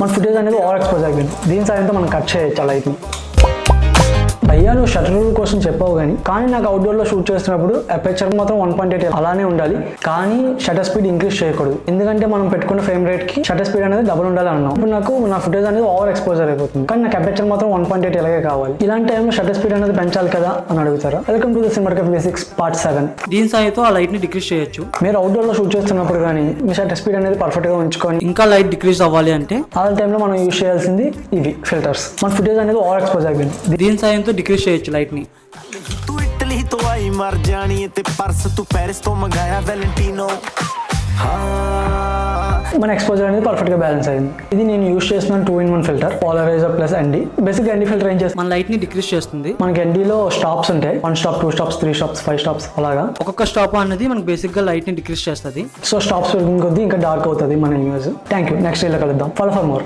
మన ఫుటేజ్ అనేది over expose అయిపోయింది. దీని సాయంతో మనం కట్ చేయొచ్చు ఆ లైట్ని. భయ్యా నువ్వు షటర్ కోసం చెప్పావు కానీ నాకు అవుట్డోర్లో షూట్ చేస్తున్నప్పుడు అపర్చర్ మాత్రం 1.8 అలానే ఉండాలి, కానీ షటర్ స్పీడ్ ఇంక్రీజ్ చేయకూడదు. ఎందుకంటే మనం పెట్టుకున్న ఫ్రేమ్ రేట్కి షటర్ స్పీడ్ అనేది డబుల్ ఉండాలి అన్నాం. ఇప్పుడు నాకు నా ఫుటేజ్ అనేది ఓవర్ ఎక్స్పోజర్ అయిపోతుంది, కానీ నాకు అపర్చర్ మాత్రం 1.8 ఇలాగే కావాలి. ఇలాంటి టైంలో షటర్ స్పీడ్ అనేది పెంచాలి కదా అని అడుగుతారా? Welcome to the cinematography basics part 7. దీని సాయంతో ఆ లైట్ ని డిక్రీజ్ చేయొచ్చు. మీరు అవుట్డోర్లో షూట్ చేస్తున్నప్పుడు కానీ మీ షటర్ స్పీడ్ అనేది పర్ఫెక్ట్గా ఉంచుకొని ఇంకా లైట్ డిక్రీజ్ అవ్వాలి అంటే అలాంటి టైంలో మనం యూజ్ చేయాల్సింది ఇవి ఫిల్టర్స్. మన ఫుటేజ్ అనేది ఓవర్ ఎక్స్పోజ్ అయిపోయింది. దీని సాయంతో డిక్రీజ్ చేయొచ్చు లైట్ ని. तू इटली तो आई मर जानी ते पर्स तू पेरिस तो मंगाया वैलेंटिनो. మన ఎక్స్పోజర్ అనేది పర్ఫెక్ట్ గా బ్యాలెన్స్ అయింది. ఇది నేను యూస్ చేస్తున్నాను 2-in-1 filter, polariser plus ND. Basic ND filter ఏం చేస్తుంది, మన లైట్ ని డిక్రీజ్ చేస్తుంది. మనకి NDలో స్టాప్స్ ఉంటాయి, 1 స్టాప్ 2 స్టాప్స్ 3 స్టాప్స్ 5 స్టాప్స్ అలాగా. ఒక్కొక్క స్టాప్ అనేది మనకి బేసిక్ గా లైట్ ని డిక్రీజ్ చేస్తుంది. సో స్టాప్స్ పెరిగిన కొద్దీ ఇంకా డార్క్ అవుతుంది మన ఇమేజ్. Thank you. నెక్స్ట్ వీడియోలో కలుద్దాం. Follow for more.